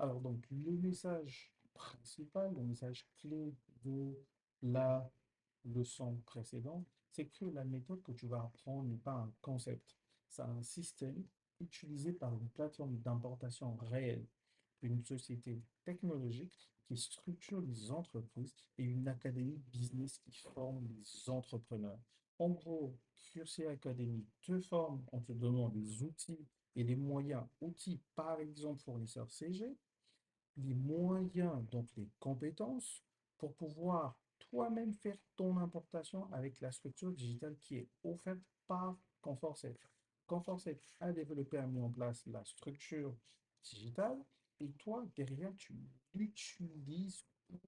Alors, donc, le message principal, le message clé de la leçon précédente, c'est que la méthode que tu vas apprendre n'est pas un concept, c'est un système utilisé par une plateforme d'importation réelle, une société technologique qui structure les entreprises et une académie business qui forme les entrepreneurs. En gros, Cursé Academy te forme en te donnant des outils et les moyens, outils par exemple fournisseur CG, les moyens, donc les compétences, pour pouvoir toi-même faire ton importation avec la structure digitale qui est offerte par Conforset. Conforset a développé, a mis en place la structure digitale et toi, derrière, tu l'utilises pour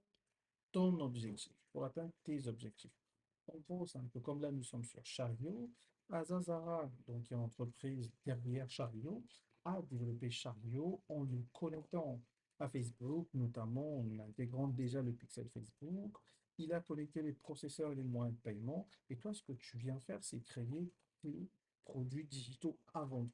ton objectif, pour atteindre tes objectifs. En gros, c'est un peu comme là, nous sommes sur Chariot. Azazara, donc qui est l'entreprise derrière Chariot, a développé Chariot en le connectant à Facebook, notamment en intégrant déjà le pixel Facebook. Il a connecté les processeurs et les moyens de paiement. Et toi, ce que tu viens faire, c'est créer des produits digitaux à vendre.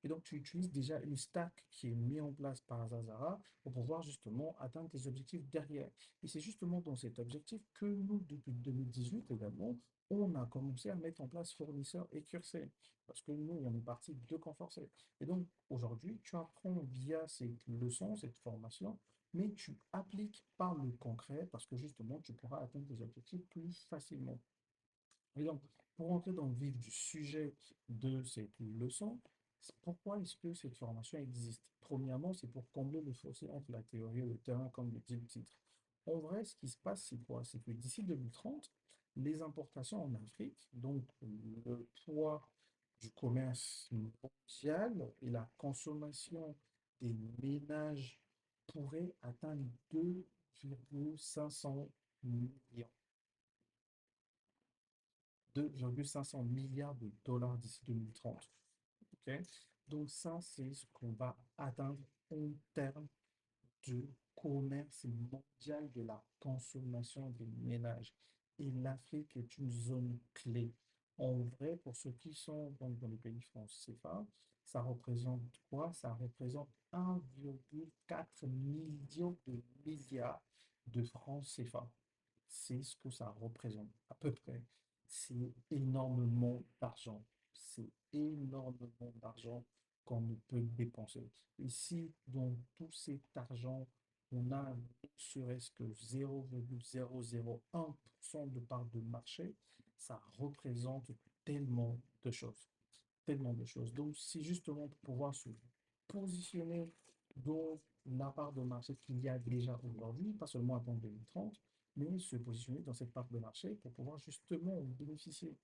Et donc, tu utilises déjà une stack qui est mise en place par Azazara pour pouvoir justement atteindre tes objectifs derrière. Et c'est justement dans cet objectif que nous, depuis 2018 également, on a commencé à mettre en place fournisseur et curseur. Parce que nous, on est parti de Conforcel. Et donc, aujourd'hui, tu apprends via cette leçon, cette formation, mais tu appliques par le concret parce que justement, tu pourras atteindre tes objectifs plus facilement. Et donc, pour entrer dans le vif du sujet de cette leçon, pourquoi est-ce que cette formation existe? Premièrement, c'est pour combler le fossé entre la théorie et le terrain, comme le dit le titre. En vrai, ce qui se passe, c'est quoi? C'est que d'ici 2030, les importations en Afrique, donc le poids du commerce mondial et la consommation des ménages pourraient atteindre 2,5 millions 2,5 milliards de dollars d'ici 2030. Ok. Donc ça, c'est ce qu'on va atteindre en termes de commerce mondial de la consommation des ménages. Et l'Afrique est une zone clé. En vrai, pour ceux qui sont donc dans les pays francs CFA, ça représente quoi? Ça représente 1,4 million de milliards de francs CFA. C'est ce que ça représente à peu près. C'est énormément d'argent. C'est énormément d'argent qu'on ne peut dépenser. Et si dans tout cet argent, on a ne serait-ce que 0,001% de part de marché, ça représente tellement de choses. Tellement de choses. Donc, c'est justement pour pouvoir se positionner dans la part de marché qu'il y a déjà aujourd'hui, pas seulement attendre 2030, mais se positionner dans cette part de marché pour pouvoir justement en bénéficier.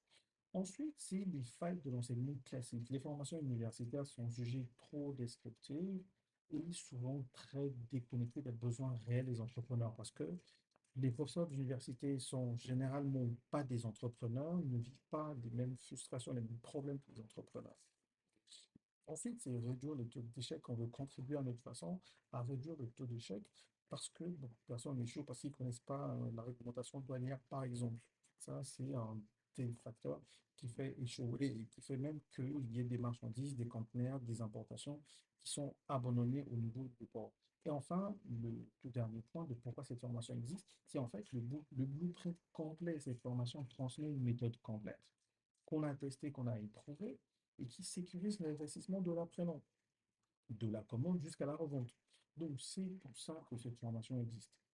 Ensuite, c'est les failles de l'enseignement classique. Les formations universitaires sont jugées trop descriptives et souvent très déconnectées des besoins réels des entrepreneurs parce que les professeurs d'université sont généralement pas des entrepreneurs, ils ne vivent pas les mêmes frustrations, les mêmes problèmes que les entrepreneurs. Ensuite, c'est réduire le taux d'échec. On veut contribuer à notre façon à réduire le taux d'échec parce que beaucoup de personnes échouent parce qu'ils ne connaissent pas la réglementation douanière, par exemple. Ça, c'est un des facteurs qui fait échouer et qui fait même qu'il y ait des marchandises, des conteneurs, des importations qui sont abandonnés au niveau du port. Et enfin, le tout dernier point de pourquoi cette formation existe, c'est en fait le blueprint complet. Cette formation transmet une méthode complète qu'on a testée, qu'on a éprouvée et qui sécurise l'investissement de l'apprenant, de la commande jusqu'à la revente. Donc, c'est pour ça que cette formation existe.